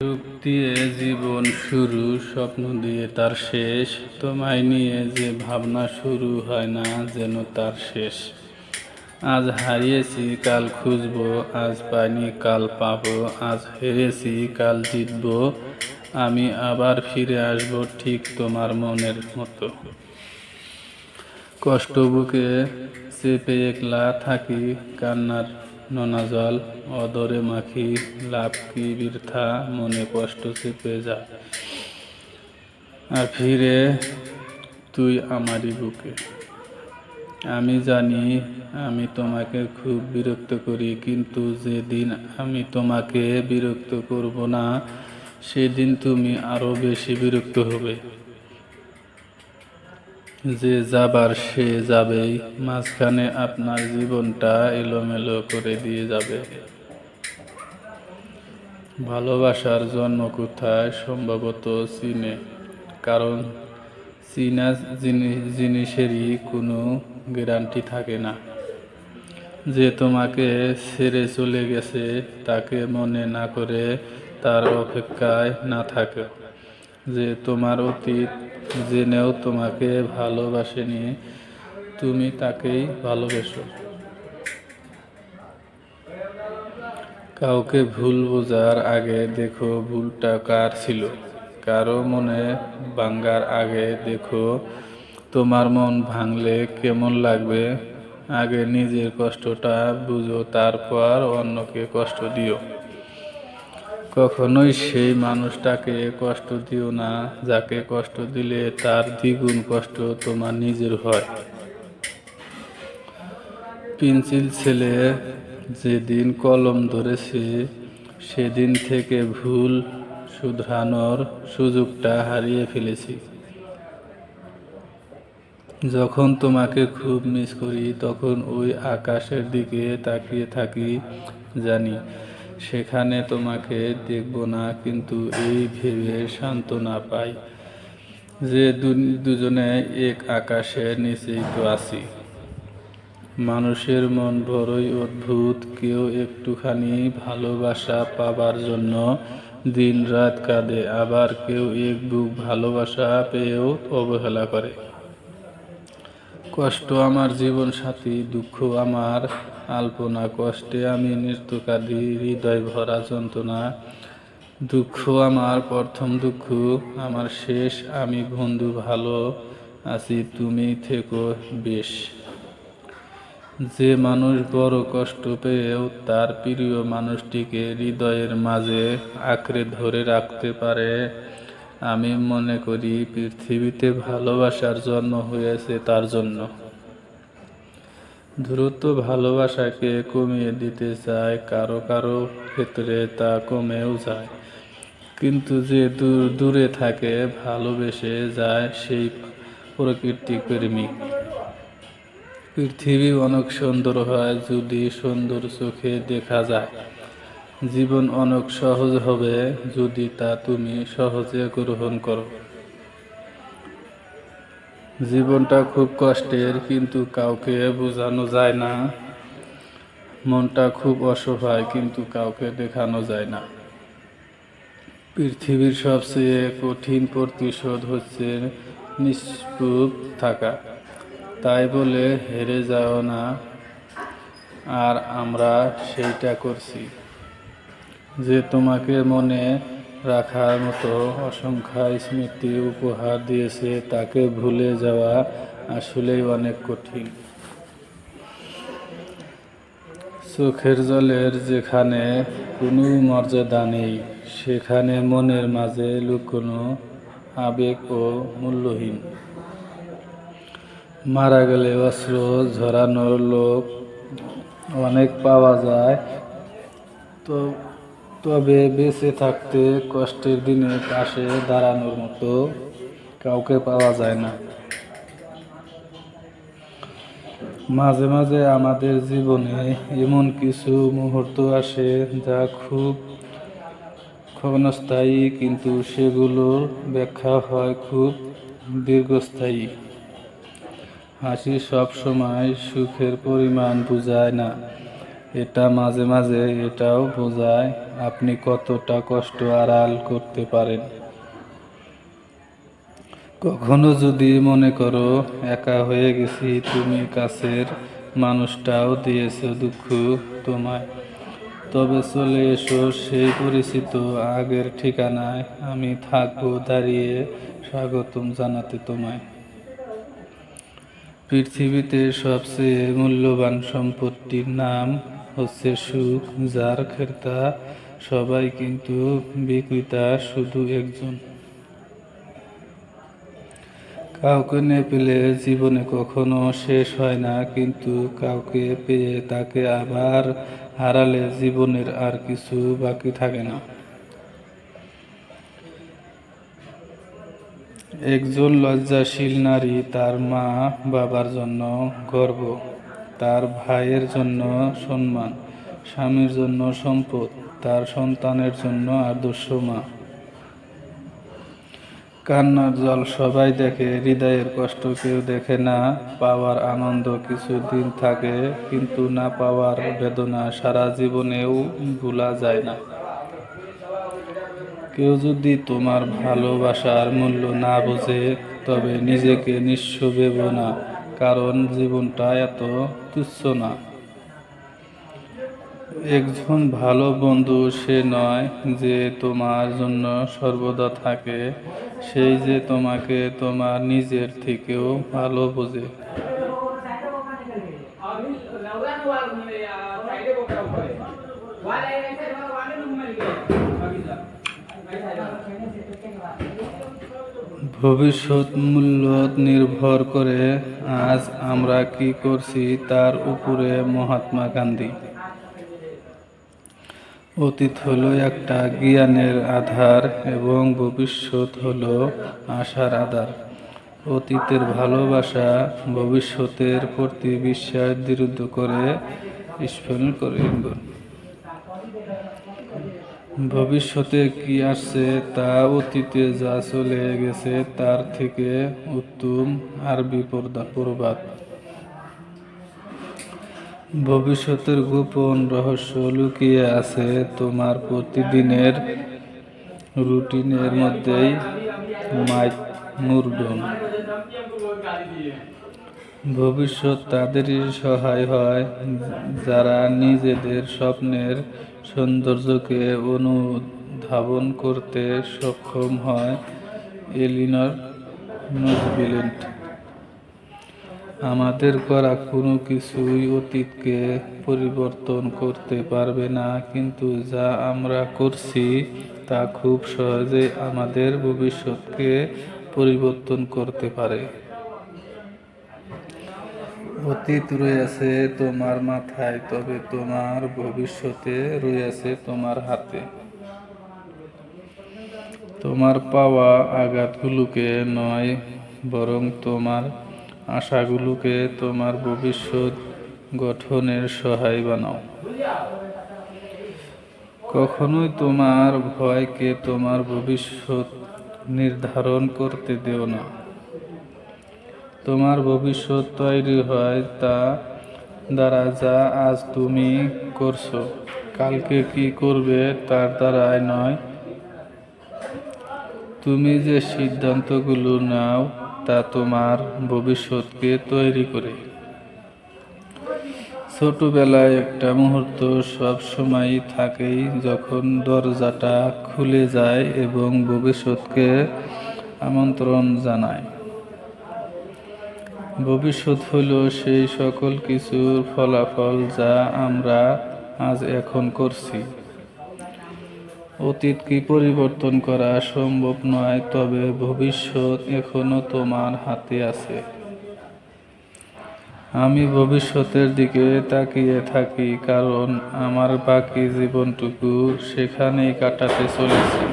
সুখ দিয়ে জীবন শুরু, স্বপ্ন দিয়ে তার শেষ। তোমায় নিয়ে যে ভাবনা শুরু হয় না যেন তার শেষ। আজ হারিয়েছি কাল খুঁজবো, আজ পাইনি কাল পাবো, আজ হেরেছি কাল জিতবো। আমি আবার ফিরে আসবো ঠিক তোমার মনের মতো। কষ্ট বুকে চেপে একলা থাকি, কান্নার নোনা জল অদরে মাখি। লাভ কি বৃথা, মনে কষ্ট চেপে যায় আর ফিরে তুই আমারই বুকে। আমি জানি আমি তোমাকে খুব বিরক্ত করি, কিন্তু যেদিন আমি তোমাকে বিরক্ত করব না সেদিন তুমি আরো বেশি বিরক্ত হবে। যে যাবার সে যাবেই, মাঝখানে আপনার জীবনটা এলোমেলো করে দিয়ে যাবে। ভালোবাসার জন্ম কোথায়? সম্ভবত চীনে, কারণ চীনা জিনিসেরই কোনো গ্যারান্টি থাকে না। যে তোমাকে ছেড়ে চলে গেছে তাকে মনে না করে তার অপেক্ষায় না থাকে। যে তোমার অতীত জেনেও তোমাকে ভালোবাসেনি, তুমি তাকেই ভালোবেসো। কাউকে ভুল বোঝার আগে দেখো ভুলটা কার ছিল। কারো মনে ভাঙার আগে দেখো তোমার মন ভাঙলে কেমন লাগবে। আগে নিজের কষ্টটা বুঝো, তারপর অন্যকে কষ্ট দিও। কখনোই সেই মানুষটাকে কষ্ট দিও না যাকে কষ্ট দিলে তার দ্বিগুণ কষ্ট তোমার নিজের হয়। পেন্সিল ছেলে যেদিন কলম ধরেছে সেদিন থেকে ভুল শুধরানোর সুযোগটা হারিয়ে ফেলেছি। যখন তোমাকে খুব মিস করি তখন ওই আকাশের দিকে তাকিয়ে থাকি, জানি সেখানে তোমাকে দেখব না, কিন্তু এই ভেবে সান্ত্বনা পাই যে দুজনে এক আকাশের নিচেই তো আছি। মানুষের মন বড়ই অদ্ভুত, কেউ একটুখানি ভালোবাসা পাবার জন্য দিন রাত কাঁদে, আবার কেউ এক বুক ভালোবাসা পেয়েও অবহেলা করে। কষ্ট আমার জীবন সাথী, দুঃখ আমার আলপনা, কষ্টে আমি নৃত্যকাঁদি, হৃদয় ভরা যন্ত্রণা। দুঃখ আমার প্রথম দুঃখ, আমার শেষ আমি বন্ধু, ভালো আছি তুমি থেকো বেশ। যে মানুষ বড় কষ্ট পেয়েও তার প্রিয় মানুষটিকে হৃদয়ের মাঝে আঁকড়ে ধরে রাখতে পারে, আমি মনে করি পৃথিবীতে ভালোবাসার জন্ম হয়েছে তার জন্য। দ্রুত ভালোবাসাকে কমিয়ে দিতে চায়, কারো কারো ক্ষেত্রে তা কমেও যায়, কিন্তু যে দূরে থাকে ভালোবেসে যায় সেই প্রকৃতি প্রেমিক। পৃথিবী অনেক সুন্দর হয় যদি সুন্দর চোখে দেখা যায়। জীবন অনেক সহজ হবে যদি তা তুমি সহজে গ্রহণ করো। জীবনটা খুব কষ্টের, কিন্তু কাউকে বোঝানো যায় না। মনটা খুব অসহায়, কিন্তু কাউকে দেখানো যায় না। পৃথিবীর সবচেয়ে কঠিন প্রতিশোধ হচ্ছে নিষ্ঠুর থাকা। তাই বলে হেরে যাও না, আর আমরা সেইটা করছি। যে তোমাকে মনে রাখার মতো অসংখ্য স্মৃতি উপহার দিয়েছে তাকে ভুলে যাওয়া আসলেই অনেক কঠিন। চোখের জলের যেখানে কোনো মর্যাদা নেই, সেখানে মনের মাঝে লুকোনো আবেগ ও মূল্যহীন। মারা গেলে অস্ত্র ঝরানোর লোক অনেক পাওয়া যায়, তো তবে বেঁচে থাকতে কষ্টের দিনে পাশে দাঁড়ানোর মতো কাউকে পাওয়া যায় না। মাঝে মাঝে আমাদের জীবনে এমন কিছু মুহূর্ত আসে যা খুব ক্ষণস্থায়ী, কিন্তু সেগুলোর ব্যাখ্যা হয় খুব দীর্ঘস্থায়ী। হাসি সব সময় সুখের পরিমাণ বোঝায় না, এটা মাঝে মাঝে এটাও বোঝায় আপনি কতটা কষ্ট আড়াল করতে পারেন। কখনো যদি মনে করো একা হয়ে গেছি, তুমি কাছের মানুষটাও দিয়েছে দুঃখ তোমায়, তবে চলে এসো সেই পরিচিত আগের ঠিকানায়। আমি থাকবো দাঁড়িয়ে স্বাগতম জানাতে তোমায়। পৃথিবীতে সবচেয়ে মূল্যবান সম্পত্তির নাম হচ্ছে সুখ, যার ক্রেতা সবাই কিন্তু বিক্রেতা শুধু একজন। কাউকে না পেলে জীবনে কখনো শেষ হয় না, কিন্তু কাউকে পেয়ে তাকে আবার হারালে জীবনের আর কিছু বাকি থাকে না। একজন লজ্জাশীল নারী তার মা বাবার জন্য গর্ব, তার ভাইয়ের জন্য সম্মান, স্বামীর জন্য সম্পদ, তার সন্তানের জন্য আদর্শ মা। কান্নার জল সবাই দেখে, হৃদয়ের কষ্ট কেউ দেখে না। পাওয়ার আনন্দ কিছুদিন থাকে, কিন্তু না পাওয়ার বেদনা সারা জীবনেও ভোলা যায় না। কেউ যদি তোমার ভালোবাসার মূল্য না বোঝে, তবে নিজেকে নিঃস্ব ভেবো না, কারণ জীবনটা এত তুচ্ছ না। একজন ভালো বন্ধু সে নয় যে তোমার জন্য সর্বদা থাকে, সেই যে তোমাকে তোমার নিজের থেকেও ভালো বোঝে। ভবিষ্যৎ মূল্য নির্ভর করে আজ আমরা কি করছি তার উপরে। মহাত্মা গান্ধী। অতীত হলো একটা জ্ঞানের আধার এবং ভবিষ্যৎ হলো আশার আধার। অতীতের ভালোবাসা ভবিষ্যতের প্রতি বিশ্বাস দৃঢ় করে স্মরণ করে। ভবিষ্যতে কি আসছে তা অতীতে যা চলে গেছে তার থেকে উত্তম। আরবি প্রবাদ। ভবিষ্যতের গোপন রহস্য লুকিয়ে আছে তোমার প্রতিদিনের রুটিনের মধ্যেই। মাইক মুরডন। ভবিষ্যৎ তাদেরই সহায় হয় যারা নিজেদের স্বপ্নের সৌন্দর্যকে অনুধাবন করতে সক্ষম হয়। Eleanor Roosevelt. আমাদের করা কোনো কিছুই অতীতকে পরিবর্তন করতে পারবে না, কিন্তু যা আমরা করছি তা খুব সহজে আমাদের ভবিষ্যৎকে পরিবর্তন করতে পারে। অতীত রয়েছে তোমার মাথায়, তবে তোমার ভবিষ্যতে রয়েছে তোমার হাতে। তোমার পাওয়া আঘাতগুলোকে নয়, বরং তোমার আশাগুলোকে তোমার ভবিষ্যৎ গঠনের সহায় বানাও। কখনোই তোমার ভয়কে তোমার ভবিষ্যৎ নির্ধারণ করতে দিও না। তোমার ভবিষ্যৎ তৈরি হয় তা দ্বারা যা আজ তুমি করছো, কালকে কি করবে তার দ্বারাই নয়। তুমি যে সিদ্ধান্তগুলো নাও তা তোমার ভবিষ্যৎকে তৈরি করে। ছোটবেলায় একটা মুহূর্ত সব সময়ই থাকেই, যখন দরজাটা খুলে যায় এবং ভবিষ্যৎকে আমন্ত্রণ জানায়। ভবিষ্যৎ হলো সেই সকল কিছুর ফলাফল যা আমরা আজ এখন করছি। অতীতকে পরিবর্তন করা সম্ভব নয়, তবে ভবিষ্যৎ এখনো তোমার হাতে আছে। আমি ভবিষ্যতের দিকে তাকিয়ে থাকি, কারণ আমার বাকি জীবনটুকু সেখানেই কাটাতে চলেছি।